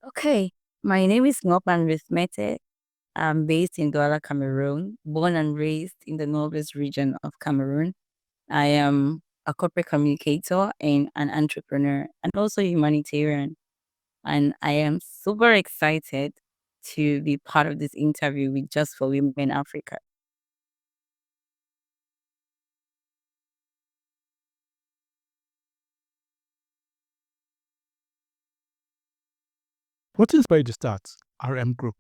Okay, my name is Ruth Meteh. I'm based in Douala, Cameroon, born and raised in the northwest region of Cameroon. I am a corporate communicator and an entrepreneur and also a humanitarian. And I am super excited to be part of this interview with Just for Women Africa. What inspired you to start RM Group?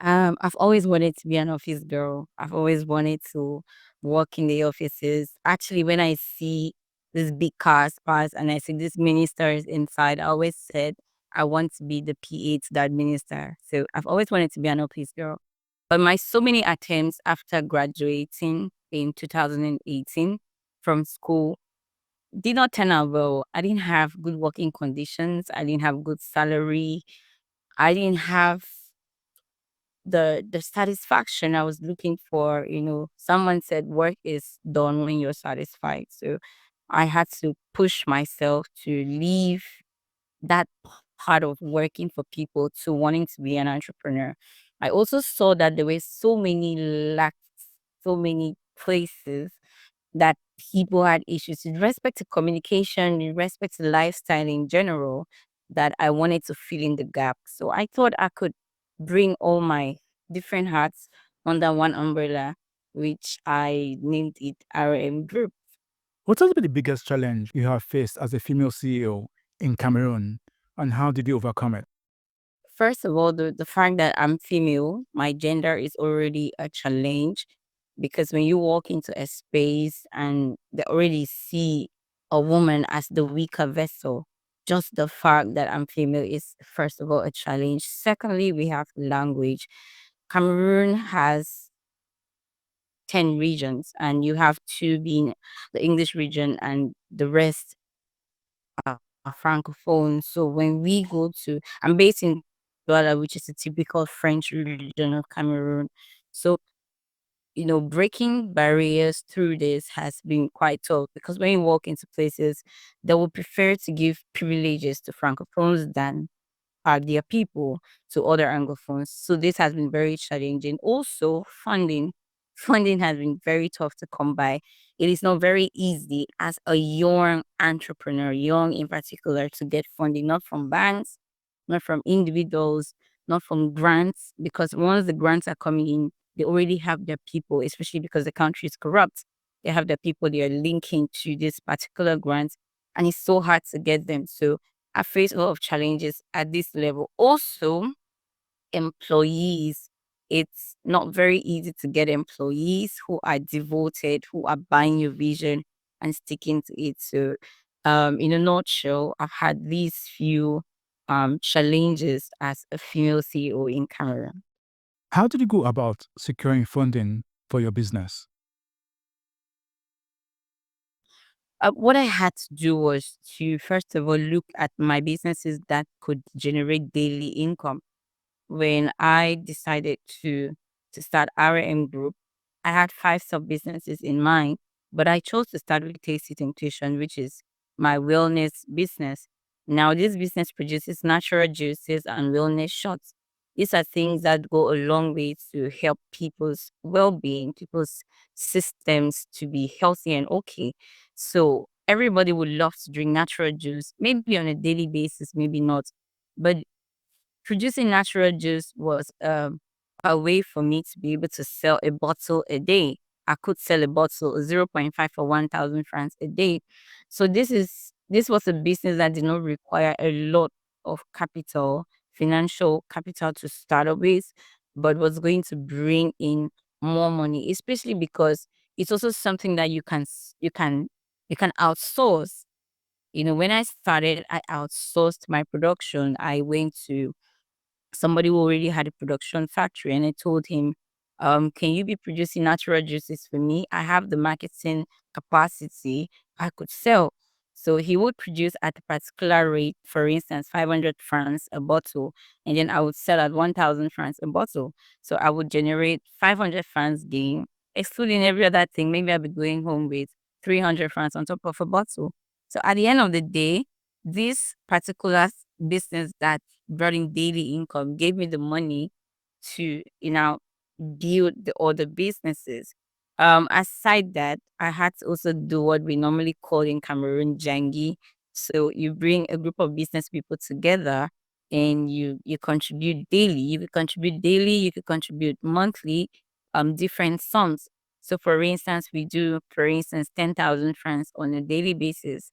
I've always wanted to be an office girl. I've always wanted to work in the offices. Actually, when I see these big cars pass and I see these ministers inside, I always said I want to be the PA to that minister. So I've always wanted to be an office girl. But my so many attempts after graduating in 2018 from school did not turn out well. I didn't have good working conditions. I didn't have good salary. I didn't have the satisfaction I was looking for. Someone said work is done when you're satisfied. So I had to push myself to leave that part of working for people to wanting to be an entrepreneur. I also saw that there were so many lacks, so many places that people had issues with respect to communication, with respect to lifestyle in general, that I wanted to fill in the gap. So I thought I could bring all my different hats under one umbrella, which I named it RM Group. What has been the biggest challenge you have faced as a female CEO in Cameroon, and how did you overcome it? First of all, the fact that I'm female, my gender is already a challenge because when you walk into a space and they already see a woman as the weaker vessel, just the fact that I'm female is, first of all, a challenge. Secondly, we have language. Cameroon has 10 regions, and you have two being the English region, and the rest are francophone. So when we go to, I'm based in Douala, which is a typical French region of Cameroon. So, breaking barriers through this has been quite tough because when you walk into places, they will prefer to give privileges to francophones than their people to other Anglophones. So this has been very challenging. Also, funding. Funding has been very tough to come by. It is not very easy as a young entrepreneur, young in particular, to get funding, not from banks, not from individuals, not from grants, because once the grants are coming in, they already have their people, especially because the country is corrupt. They have their people they are linking to this particular grant, and it's so hard to get them. So I face a lot of challenges at this level. Also, employees. It's not very easy to get employees who are devoted, who are buying your vision and sticking to it. So, in a nutshell, I've had these few challenges as a female CEO in Cameroon. How did you go about securing funding for your business? What I had to do was to first of all look at my businesses that could generate daily income. When I decided to start RM Group, I had five sub businesses in mind, but I chose to start with Tasty Temptation, which is my wellness business. Now, this business produces natural juices and wellness shots. These are things that go a long way to help people's well-being, people's systems to be healthy and okay. So everybody would love to drink natural juice, maybe on a daily basis, maybe not. But producing natural juice was a way for me to be able to sell a bottle a day. I could sell a bottle zero point 0.5 for 1,000 francs a day. So this was a business that did not require a lot of capital, financial capital to start up with, but was going to bring in more money, especially because it's also something that you can outsource. When I started, I outsourced my production. I went to somebody who already had a production factory, and I told him, can you be producing natural juices for me? I have the marketing capacity I could sell. So he would produce at a particular rate, for instance, 500 francs a bottle, and then I would sell at 1,000 francs a bottle. So I would generate 500 francs gain, excluding every other thing. Maybe I'll be going home with 300 francs on top of a bottle. So at the end of the day, this particular business that brought in daily income gave me the money to, build the other businesses. Aside that, I had to also do what we normally call in Cameroon jangi. So you bring a group of business people together and you contribute daily. You could contribute daily, you could contribute monthly, different sums. So for instance, we do, for instance, 10,000 francs on a daily basis.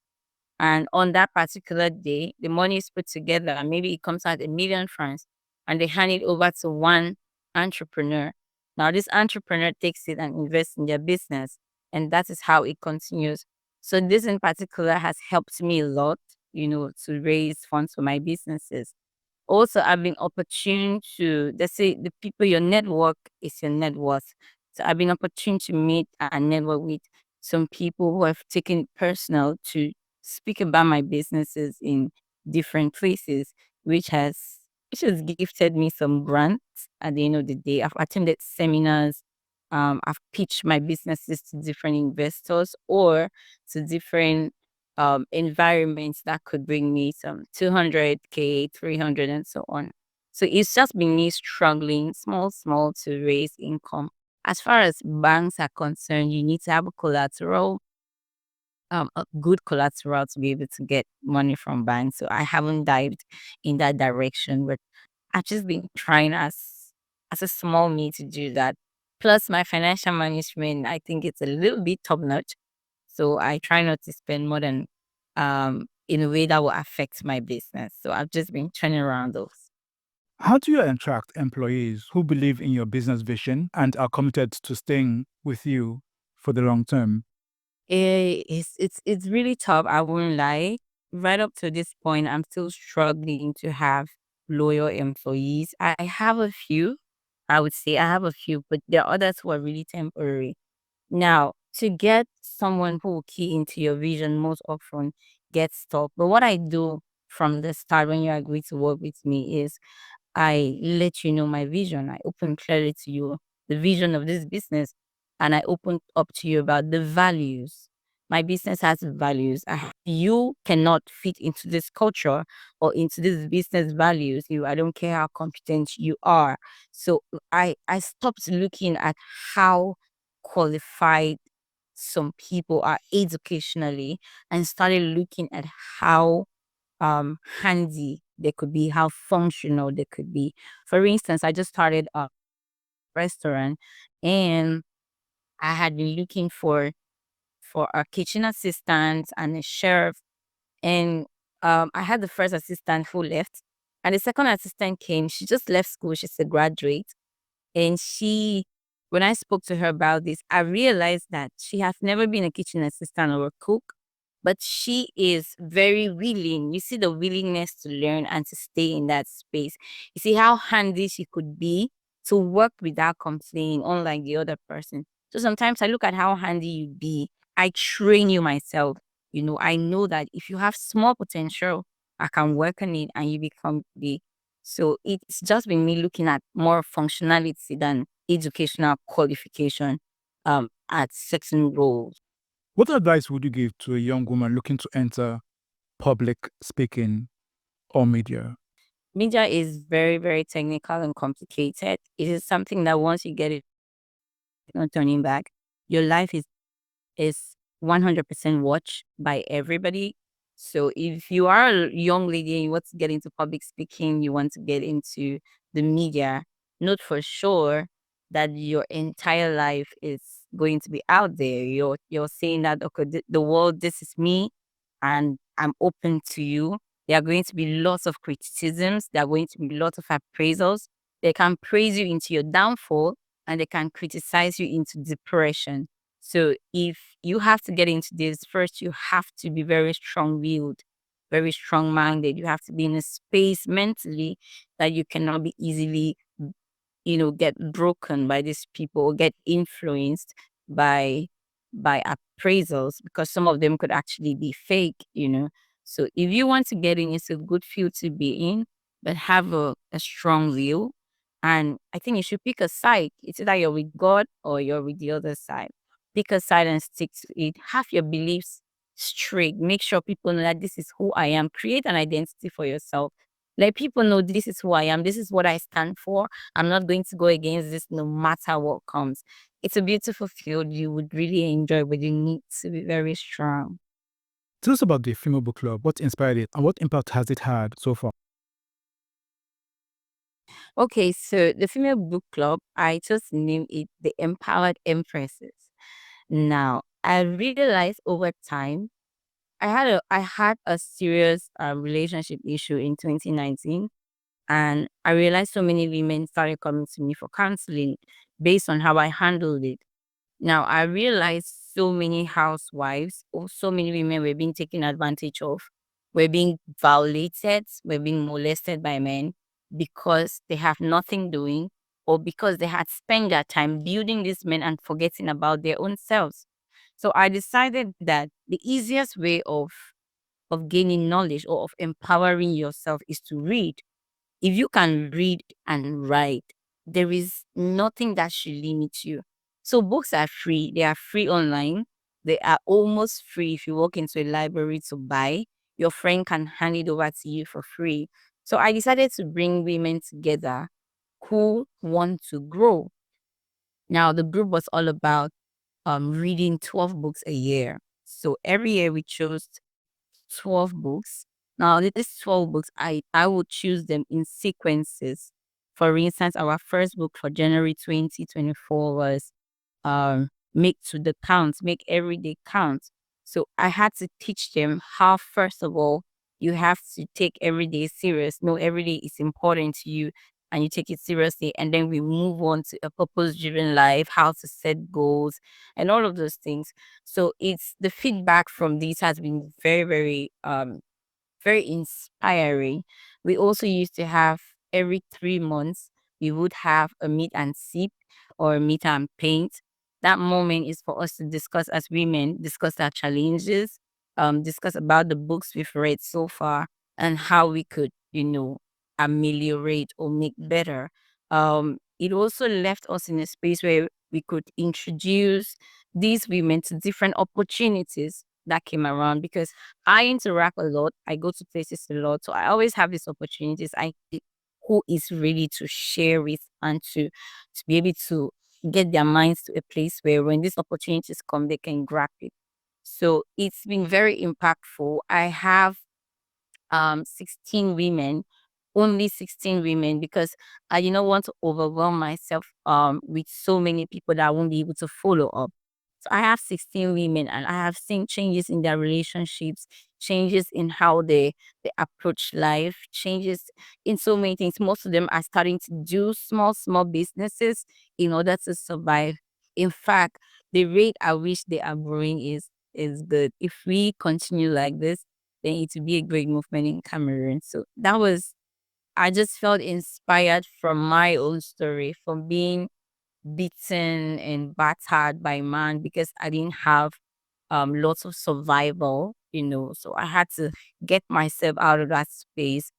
And on that particular day, the money is put together and maybe it comes out 1 million francs and they hand it over to one entrepreneur. Now, this entrepreneur takes it and invests in their business, and that is how it continues. So, this in particular has helped me a lot, to raise funds for my businesses. Also, I've been opportune to, let's say, the people, your network is your net worth. So I've been opportune to meet and network with some people who have taken it personal to speak about my businesses in different places, which has which has gifted me some grants at the end of the day. I've attended seminars, I've pitched my businesses to different investors or to different environments that could bring me some 200K, 300, and so on. So it's just been me struggling small, small to raise income. As far as banks are concerned, you need to have a collateral, a good collateral to be able to get money from banks. So I haven't dived in that direction, but I've just been trying as a small me to do that. Plus my financial management, I think it's a little bit top notch. So I try not to spend more than in a way that will affect my business. So I've just been turning around those. How do you attract employees who believe in your business vision and are committed to staying with you for the long term? It's really tough. I won't lie. Right up to this point, I'm still struggling to have loyal employees. I have a few. I would say I have a few, but there are others who are really temporary. Now, to get someone who will key into your vision most often gets tough. But what I do from the start when you agree to work with me is I let you know my vision. I open clearly to you the vision of this business and I open up to you about the values. My business has values. You cannot fit into this culture or into this business values. I don't care how competent you are. So I stopped looking at how qualified some people are educationally and started looking at how handy they could be, how functional they could be. For instance, I just started a restaurant and I had been looking for a kitchen assistant and a chef. And I had the first assistant who left. And the second assistant came. She just left school. She's a graduate. And when I spoke to her about this, I realized that she has never been a kitchen assistant or a cook, but she is very willing. You see the willingness to learn and to stay in that space. You see how handy she could be to work without complaining, unlike the other person. So sometimes I look at how handy you be. I train you myself. I know that if you have small potential, I can work on it and you become big. So it's just been me looking at more functionality than educational qualification at certain roles. What advice would you give to a young woman looking to enter public speaking or media? Media is very, very technical and complicated. It is something that once you get it, no turning back. Your life is 100% watched by everybody. So if you are a young lady and you want to get into public speaking, you want to get into the media, note for sure that your entire life is going to be out there. You're saying that okay, the world, this is me, and I'm open to you. There are going to be lots of criticisms. There are going to be lots of appraisals. They can praise you into your downfall, and they can criticize you into depression. So if you have to get into this, first you have to be very strong-willed, very strong-minded. You have to be in a space mentally that you cannot be easily, get broken by these people or get influenced by by appraisals because some of them could actually be fake. So if you want to get in, it's a good field to be in, but have a strong will. And I think you should pick a side. It's either you're with God or you're with the other side. Pick a side and stick to it. Have your beliefs straight. Make sure people know that this is who I am. Create an identity for yourself. Let people know this is who I am. This is what I stand for. I'm not going to go against this no matter what comes. It's a beautiful field you would really enjoy, but you need to be very strong. Tell us about the Female Book Club. What inspired it and what impact has it had so far? Okay, so the Female Book Club, I just named it the Empowered Empresses. Now, I realized over time I had a serious relationship issue in 2019, and I realized so many women started coming to me for counseling based on how I handled it. Now I realized so many housewives or so many women were being taken advantage of, were being violated, were being molested by men because they have nothing doing or because they had spent their time building these men and forgetting about their own selves. So I decided that the easiest way of gaining knowledge or of empowering yourself is to read. If you can read and write, there is nothing that should limit you. So books are free. They are free online. They are almost free if you walk into a library to buy. Your friend can hand it over to you for free. So I decided to bring women together who want to grow. Now the group was all about reading 12 books a year. So every year we chose 12 books. Now, these 12 books, I would choose them in sequences. For instance, our first book for January 2024 was Make to the Count, Make Every Day Count. So I had to teach them how, first of all, you have to take every day serious. No, every day is important to you and you take it seriously. And then we move on to a purpose driven life, how to set goals, and all of those things. So it's the feedback from these has been very inspiring. We also used to have every 3 months, we would have a meet and sip or a meet and paint. That moment is for us to discuss as women, discuss our challenges, discuss about the books we've read so far and how we could, ameliorate or make better. It also left us in a space where we could introduce these women to different opportunities that came around because I interact a lot. I go to places a lot. So I always have these opportunities. I see who is ready to share with and to be able to get their minds to a place where when these opportunities come, they can grab it. So it's been very impactful. I have 16 women, only 16 women, because I do not want to overwhelm myself with so many people that I won't be able to follow up. So I have 16 women and I have seen changes in their relationships, changes in how they approach life, changes in so many things. Most of them are starting to do small businesses in order to survive. In fact, the rate at which they are growing is good. If we continue like this, then it will be a great movement in Cameroon. So I just felt inspired from my own story, from being beaten and battered by man because I didn't have lots of survival. So I had to get myself out of that space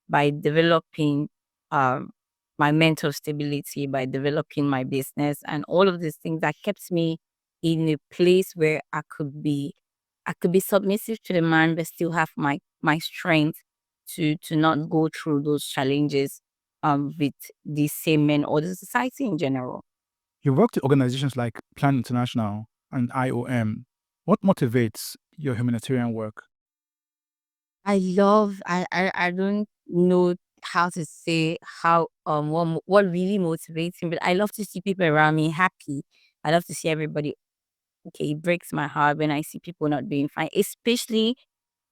by developing um my mental stability, by developing my business and all of these things that kept me in a place where I could be submissive to the man but still have my strength to not go through those challenges with the same men or the society in general. You worked with organizations like Plan International and IOM. What motivates your humanitarian work? I don't know how to say how what really motivates me, but I love to see people around me happy. I love to see everybody okay. It breaks my heart when I see people not doing fine, especially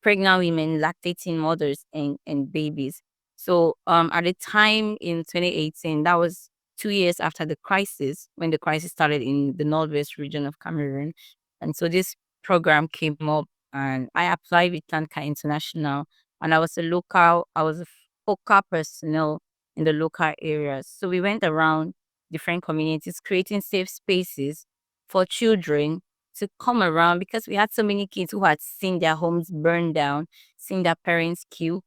pregnant women, lactating mothers and babies. So at the time in 2018, that was 2 years after the crisis, when the crisis started in the northwest region of Cameroon. And so this program came up and I applied with Tanka International and I was a focal personnel in the local areas. So we went around different communities creating safe spaces for children to come around because we had so many kids who had seen their homes burned down, seen their parents killed,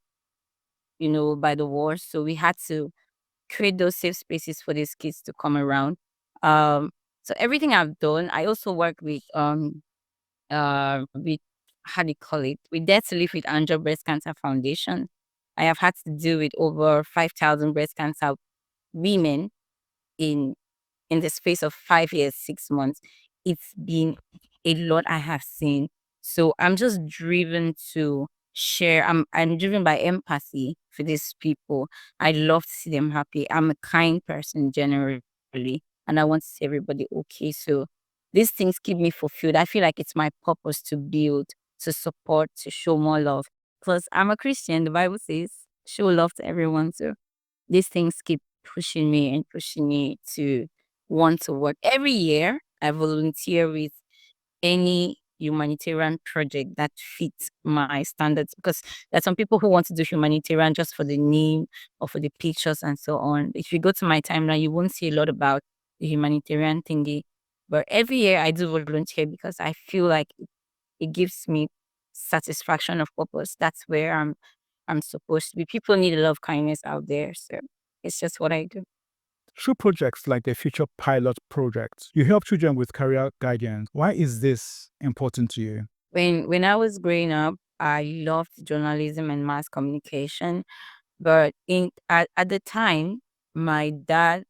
by the war. So we had to create those safe spaces for these kids to come around. Um, so everything I've done, I also work with how do you call it? We Dare to Live with Angel Breast Cancer Foundation. I have had to deal with over 5,000 breast cancer women in the space of 5 years, 6 months. It's been a lot I have seen. So I'm just driven to share. I'm driven by empathy for these people. I love to see them happy. I'm a kind person generally, and I want to see everybody okay. So these things keep me fulfilled. I feel like it's my purpose to build, to support, to show more love. Plus, I'm a Christian. The Bible says, show love to everyone. So these things keep pushing me and pushing me to want to work. Every year, I volunteer with any humanitarian project that fits my standards, because there's some people who want to do humanitarian just for the name or for the pictures and so on. If you go to my timeline, you won't see a lot about the humanitarian thingy. But every year I do volunteer because I feel like it gives me satisfaction of purpose. That's where I'm supposed to be. People need a lot of kindness out there. So it's just what I do. Through projects like the Future Pilot Project, you help children with career guidance. Why is this important to you? When I was growing up, I loved journalism and mass communication. But at the time, my dad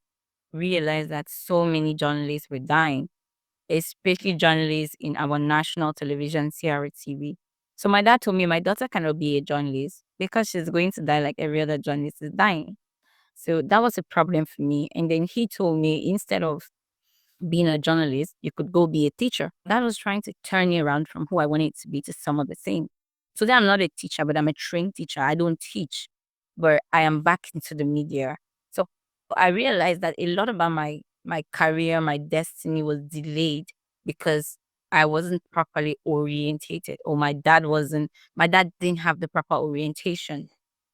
realized that so many journalists were dying, especially journalists in our national television, CRTV. So my dad told me my daughter cannot be a journalist because she's going to die like every other journalist is dying. So that was a problem for me. And then he told me, instead of being a journalist, you could go be a teacher. That was trying to turn me around from who I wanted to be to some of the things. Today, I'm not a teacher, but I'm a trained teacher. I don't teach, but I am back into the media. So I realized that a lot about my career, my destiny was delayed because I wasn't properly orientated, or my dad didn't have the proper orientation.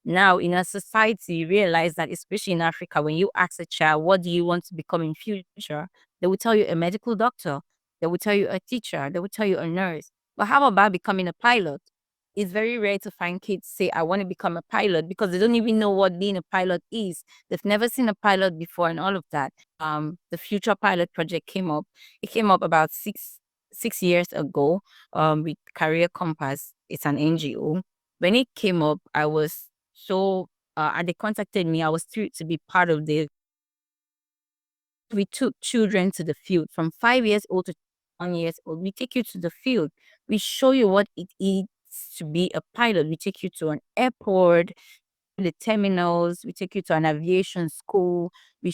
Now, in a society, you realize that, especially in Africa, when you ask a child, what do you want to become in future? They will tell you a medical doctor. They will tell you a teacher. They will tell you a nurse. But how about becoming a pilot? It's very rare to find kids say, I want to become a pilot, because they don't even know what being a pilot is. They've never seen a pilot before and all of that. The Future Pilot Project came up. It came up about six years ago with Career Compass. It's an NGO. When it came up, I was so, and they contacted me. I was thrilled to be part of the. We took children to the field from 5 years old to 1 years old. We take you to the field. We show you what it is to be a pilot. We take you to an airport, the terminals. We take you to an aviation school. We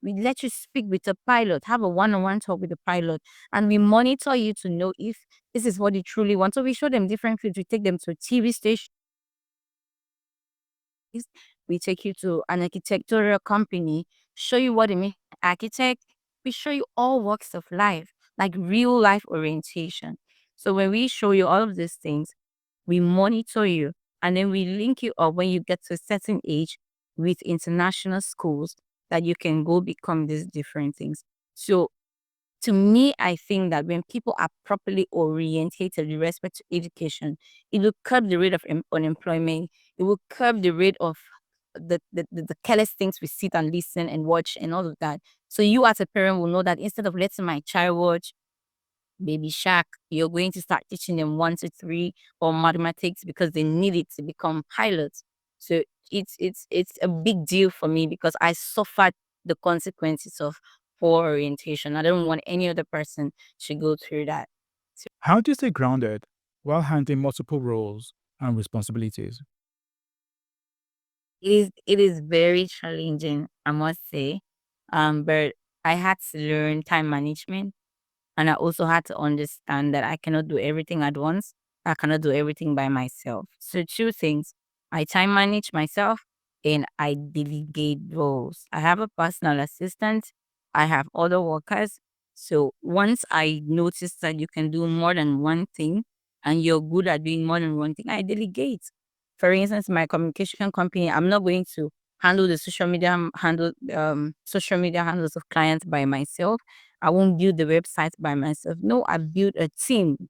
let you speak with a pilot, have a one-on-one talk with the pilot, and we monitor you to know if this is what you truly want. So we show them different fields. We take them to a TV station. We take you to an architectural company, show you what it means, architect. We show you all walks of life, like real life orientation. So when we show you all of these things, we monitor you, and then we link you up when you get to a certain age with international schools that you can go become these different things. So to me, I think that when people are properly orientated with respect to education, it will curb the rate of unemployment. It will curb the rate of the careless things we sit and listen and watch and all of that. So you as a parent will know that instead of letting my child watch Baby Shark, you're going to start teaching them 1 to 3 or mathematics, because they need it to become pilots. So it's a big deal for me, because I suffered the consequences of poor orientation. I don't want any other person to go through that. How do you stay grounded while handling multiple roles and responsibilities? It is very challenging, I must say. But I had to learn time management. And I also had to understand that I cannot do everything at once. I cannot do everything by myself. So two things. I time manage myself and I delegate roles. I have a personal assistant. I have other workers. So once I notice that you can do more than one thing and you're good at doing more than one thing, I delegate. For instance, my communication company, I'm not going to handle the social media handles of clients by myself. I won't build the website by myself. No, I build a team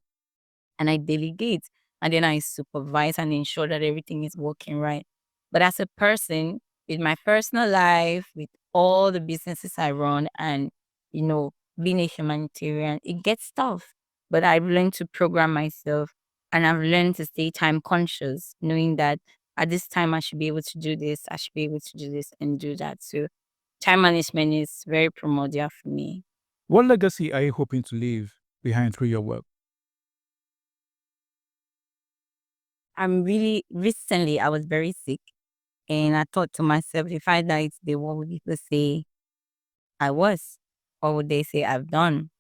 and I delegate, and then I supervise and ensure that everything is working right. But as a person, with my personal life, with all the businesses I run, and being a humanitarian, it gets tough. But I've learned to program myself. And I've learned to stay time conscious, knowing that at this time I should be able to do this, I should be able to do this and do that. So time management is very primordial for me. What legacy are you hoping to leave behind through your work? I'm really recently I was very sick and I thought to myself, if I die today, what would people say I was? What would they say I've done?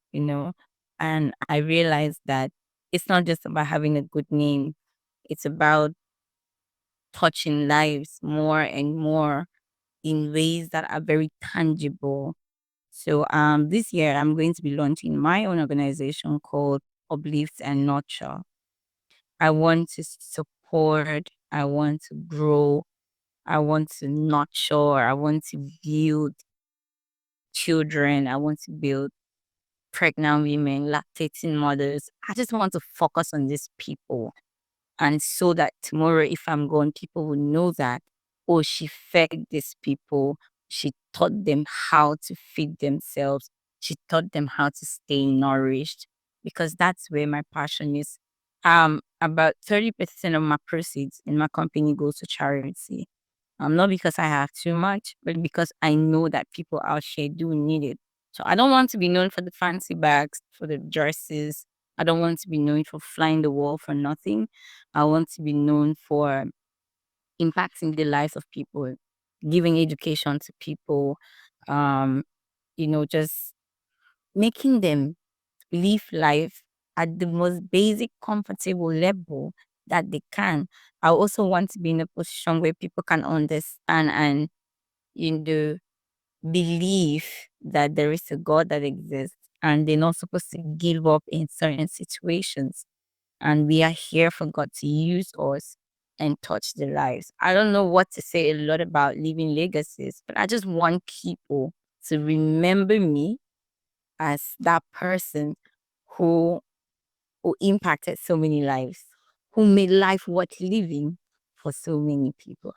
And I realized that it's not just about having a good name, it's about touching lives more and more in ways that are very tangible. So this year I'm going to be launching my own organization called Uplift and Nurture. I want to support, I want to grow, I want to nurture, I want to build children, I want to build pregnant women, lactating mothers. I just want to focus on these people. And so that tomorrow, if I'm gone, people will know that, oh, she fed these people. She taught them how to feed themselves. She taught them how to stay nourished, because that's where my passion is. About 30% of my proceeds in my company goes to charity. Not because I have too much, but because I know that people out here do need it. So I don't want to be known for the fancy bags, for the dresses. I don't want to be known for flying the wall for nothing. I want to be known for impacting the lives of people, giving education to people, um, just making them live life at the most basic, comfortable level that they can. I also want to be in a position where people can understand and, you know, believe that there is a God that exists and they're not supposed to give up in certain situations. And we are here for God to use us and touch the lives. I don't know what to say a lot about leaving legacies, but I just want people to remember me as that person who who impacted so many lives, who made life worth living for so many people.